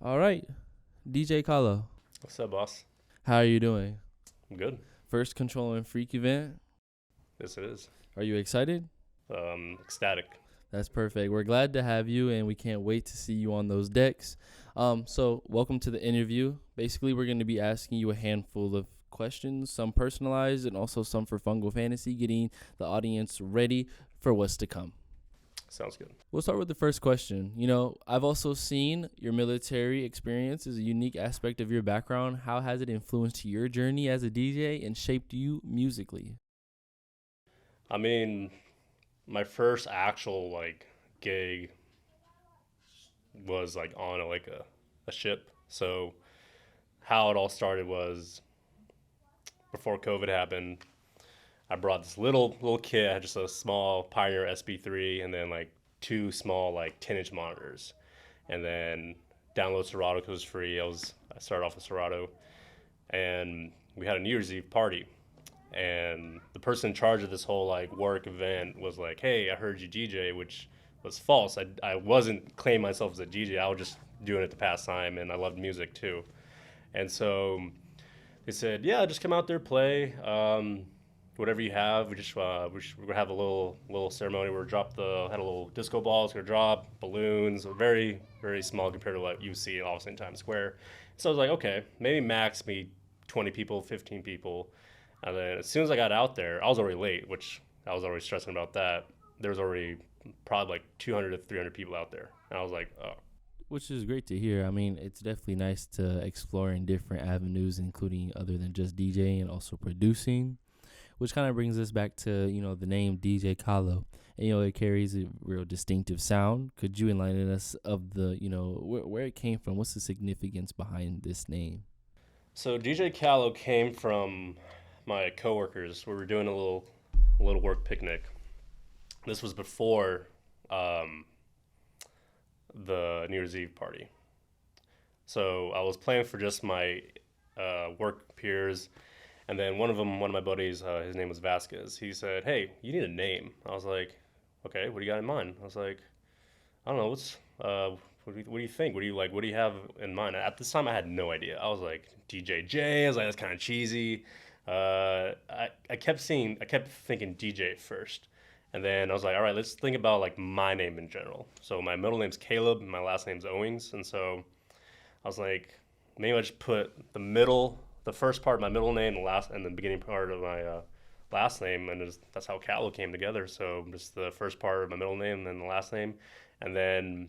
All right, DJ CALO, What's up, boss? how are you doing? I'm good. First Control and Freak event. Yes, it is. Are you excited? Ecstatic. That's perfect. We're glad to have you, and we can't wait to see you on those decks. So welcome to the interview. Basically, we're going to be asking you a handful of questions, some personalized and also some for Fungal Fantasy, getting the audience ready for what's to come. Sounds good. We'll start with the first question. I've also seen your military experience is a unique aspect of your background. How has it influenced your journey as a DJ and shaped you musically? I mean, my first actual gig was on a ship. So how it all started was before COVID happened. I brought this little kit. I had just a small Pioneer SB3 and then two small 10-inch monitors, and then download Serato because it was free. I started off with Serato, and we had a New Year's Eve party. And the person in charge of this whole work event was like, "Hey, I heard you DJ," which was false. I wasn't claiming myself as a DJ. I was just doing it to pass time, and I loved music too. And so they said, "Yeah, just come out there, play whatever you have. We're gonna have a little ceremony. We're had a little disco ball. It's gonna drop balloons, very very small compared to what you see obviously in Times Square." So I was like, okay, maybe max me 20 people, 15 people. And then as soon as I got out there, I was already late, which I was already stressing about that. There was already probably 200 to 300 people out there. And I was like, oh. Which is great to hear. I mean, it's definitely nice to explore in different avenues, including other than just DJing and also producing, which kind of brings us back to, the name DJ CALO. And, it carries a real distinctive sound. Could you enlighten us of the, where it came from? What's the significance behind this name? So DJ CALO came from my coworkers. We were doing a little work picnic. This was before the New Year's Eve party. So I was playing for just my work peers, and then one of my buddies, his name was Vasquez. He said, "Hey, you need a name." I was like, "Okay, what do you got in mind?" I was like, "I don't know. What do you think? What do you have in mind?" At this time, I had no idea. I was like, DJJ. I was like, that's kind of cheesy. I kept thinking DJ at first, and then I was like, all right, let's think about my name in general. So my middle name's Caleb, and my last name's Owings, and so I was like, maybe I just put the first part of my middle name, and the beginning part of my last name, and that's how CALO came together. So just the first part of my middle name, and then the last name, and then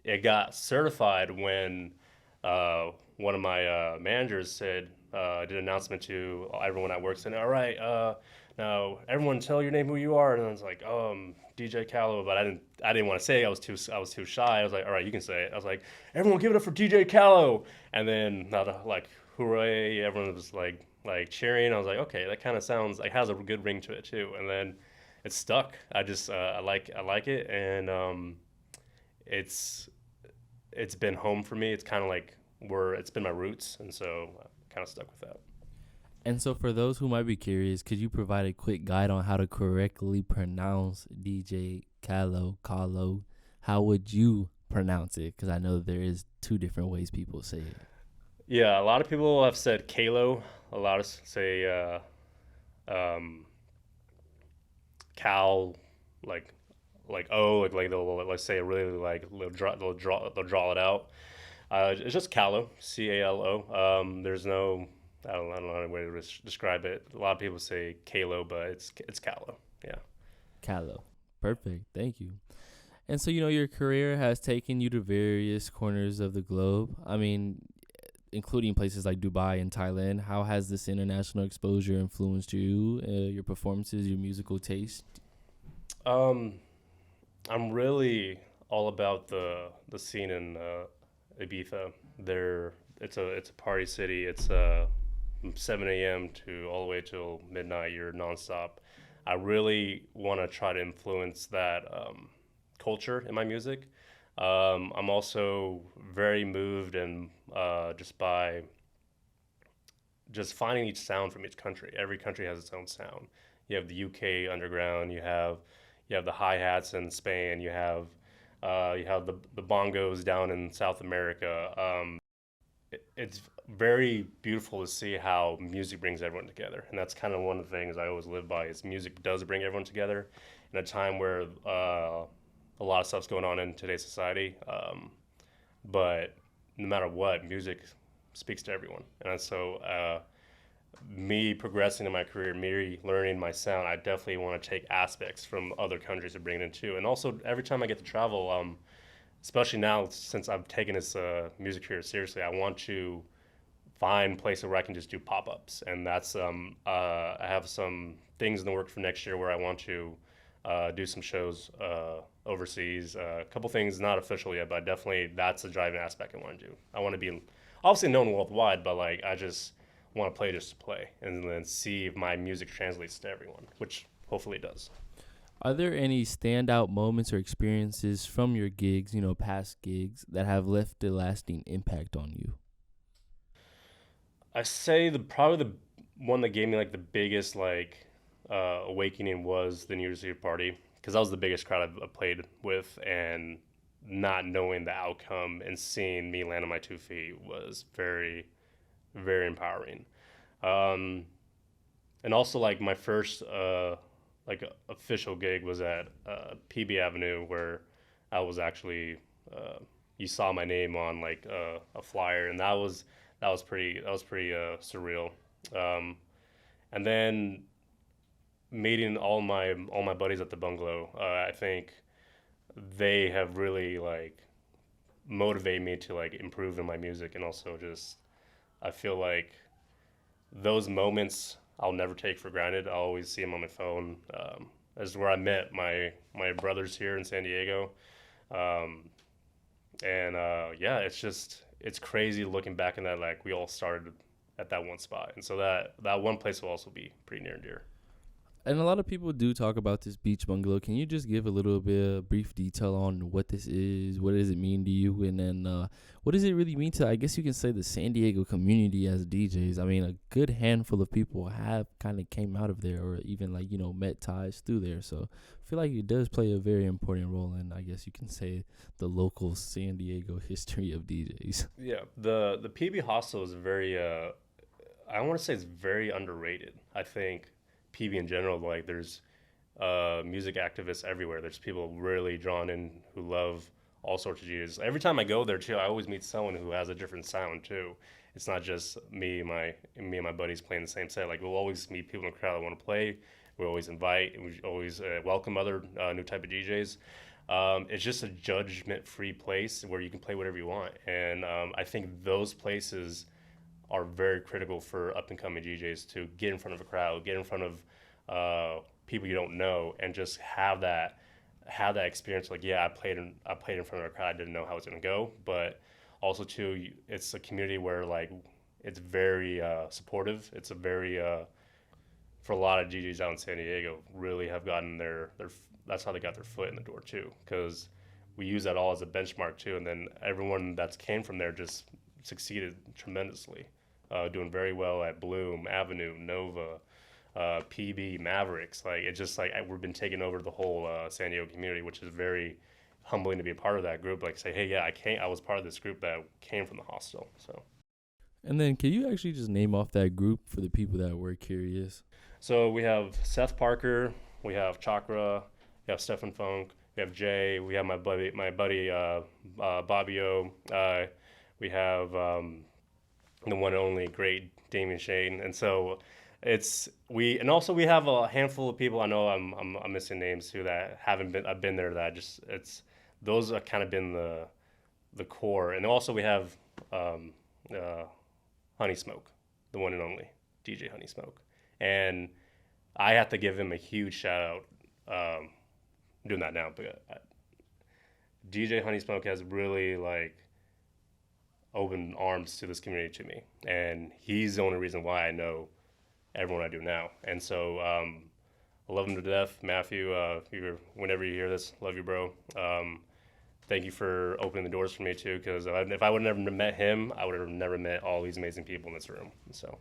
it got certified when one of my managers did an announcement to everyone at work saying, "All right, now everyone tell your name, who you are." And I was like, DJ CALO, but I didn't want to say it. I was too shy. I was like, all right, you can say it. I was like, "Everyone give it up for DJ CALO." And then hooray, everyone was cheering. I was like, okay, that kind of sounds has a good ring to it too. And then it stuck. I like it, and it's been home for me. It's kind of it's been my roots, and so I kind of stuck with that. And so for those who might be curious, could you provide a quick guide on how to correctly pronounce DJ CALO? How would you pronounce it? Because I know there is two different ways people say it. Yeah, a lot of people have said Kalo. A lot of say um, Cal, like they'll say it really they'll draw it out. It's just Calo, CALO. There's no I don't know any way to describe it. A lot of people say Kalo, but it's Calo. Yeah. CALO. Perfect. Thank you. And so, your career has taken you to various corners of the globe. I mean, including places like Dubai and Thailand. How has this international exposure influenced you, your performances, your musical taste? Um, I'm really all about the scene in Ibiza. It's a party city. It's from 7 a.m. to all the way till midnight. You're nonstop. I really want to try to influence that culture in my music. I'm also very moved and just by just finding each sound from each country. Every country has its own sound. You have the UK underground. You have the hi hats in Spain. You have You have the bongos down in South America. It's very beautiful to see how music brings everyone together, and that's kind of one of the things I always live by. Is music does bring everyone together in a time where a lot of stuff's going on in today's society. But no matter what, music speaks to everyone, and so me progressing in my career, me learning my sound, I definitely want to take aspects from other countries and bring it into. And also, every time I get to travel, especially now since I've taken this music career seriously, I want to find places where I can just do pop ups, and that's I have some things in the work for next year where I want to do some shows overseas. A couple things not official yet, but definitely that's a driving aspect I want to do. I want to be obviously known worldwide, but like I just want to play just to play, and then see if my music translates to everyone, which hopefully it does. Are there any standout moments or experiences from your gigs, past gigs, that have left a lasting impact on you? I say the probably the one that gave me like the biggest like awakening was the New Year's Eve party, because that was the biggest crowd I've played with, and not knowing the outcome and seeing me land on my 2 feet was very very empowering. Um, and also like my first like official gig was at PB Avenue, where I was actually you saw my name on like a flyer, and that was pretty surreal. Um, and then meeting all my buddies at the bungalow, I think they have really like motivated me to like improve in my music, and also just I feel like those moments I'll never take for granted. I'll always see them on my phone. As where I met my brothers here in San Diego, um, and yeah, it's crazy looking back in that, like we all started at that one spot, and so that one place will also be pretty near and dear. And a lot of people do talk about this beach bungalow. Can you just give a little bit of brief detail on what this is? What does it mean to you? And then what does it really mean to, I guess you can say, the San Diego community as DJs? I mean, a good handful of people have kind of came out of there, or even like, met ties through there. So I feel like it does play a very important role in, I guess you can say, the local San Diego history of DJs. Yeah, the PB Hostel is very I want to say it's very underrated. I think PB in general, like there's music activists everywhere. There's people really drawn in who love all sorts of genres. Every time I go there too, I always meet someone who has a different sound too. It's not just me and my buddies playing the same set. Like we'll always meet people in the crowd that want to play. We always invite and we always welcome other new type of DJs. It's just a judgment-free place where you can play whatever you want, and I think those places are very critical for up and coming DJs to get in front of a crowd, get in front of people you don't know, and just have that experience. Like, yeah, I played in front of a crowd. I didn't know how it was gonna go, but also too, it's a community where like it's very supportive. It's a very for a lot of DJs out in San Diego really have gotten their that's how they got their foot in the door too, because we use that all as a benchmark too, and then everyone that's came from there just succeeded tremendously, doing very well at Bloom, Avenue, Nova, PB, Mavericks. Like it's just like we've been taking over the whole San Diego community, which is very humbling to be a part of that group. Like say, hey, yeah, I was part of this group that came from the hostel. So, And then can you actually just name off that group for the people that were curious? so we have Seth Parker, we have Chakra, we have Stefan Funk, we have Jay, we have my buddy Bobby O, we have the one and only great Damien Shane, and so and also we have a handful of people. I know I'm missing names too that haven't been I've been there, that just it's those have kind of been the core, and also we have um, uh, Honey Smoke, the one and only DJ Honey Smoke, and I have to give him a huge shout out. I'm doing that now, but DJ Honey Smoke has really like opened arms to this community to me, and he's the only reason why I know everyone I do now. And so I love him to death, Matthew. Whenever you hear this, love you, bro. Thank you for opening the doors for me too, because if I would have never met him, I would have never met all these amazing people in this room. So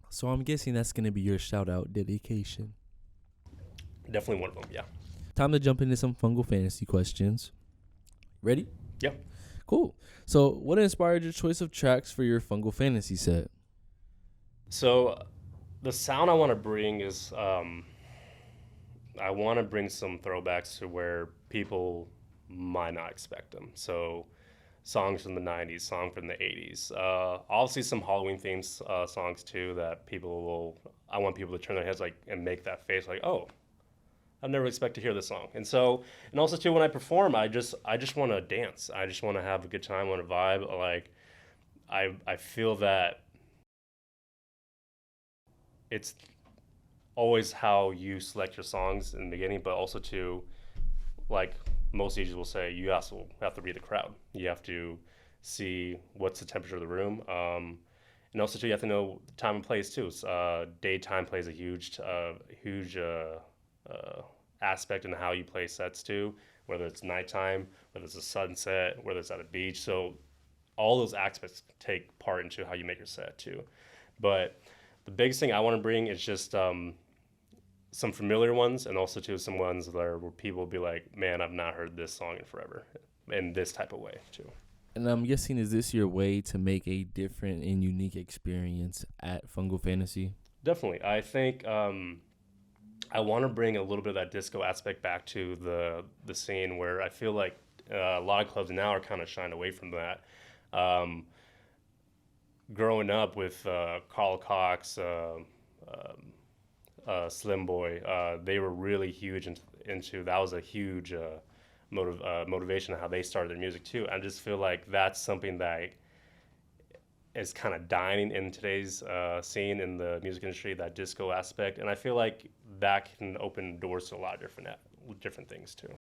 So I'm guessing that's going to be your shout out dedication. definitely one of them. Yeah. time to jump into some fungal fantasy questions. Ready? Yep. Cool. So, what inspired your choice of tracks for your fungal fantasy set? So the sound I want to bring is I want to bring some throwbacks to where people might not expect them. So songs from the 90s, song from the 80s. Obviously some Halloween themes songs too that I want people to turn their heads like and make that face like, oh, I've never expected to hear this song. And also too, when I perform, I just want to dance. I just want to have a good time, want to vibe. Like I feel that it's always how you select your songs in the beginning, but also to, like most DJs will say, you also have to read the crowd. You have to see what's the temperature of the room, and also too, you have to know time and place too. Daytime plays a huge aspect in how you play sets too. Whether it's nighttime, whether it's a sunset, whether it's at a beach. So all those aspects take part into how you make your set too. But the biggest thing I want to bring is just some familiar ones, and also to some ones where people will be like, "Man, I've not heard this song in forever," in this type of way too. And I'm guessing, is this your way to make a different and unique experience at Fungal Fantasy? Definitely, I think I want to bring a little bit of that disco aspect back to the scene, where I feel like a lot of clubs now are kind of shying away from that. Um, Growing up with Carl Cox, Slim Boy, they were really huge into that was a huge motivation of how they started their music too. I just feel like that's something that is kind of dying in today's scene in the music industry, that disco aspect, and I feel like that can open doors to a lot of different things too.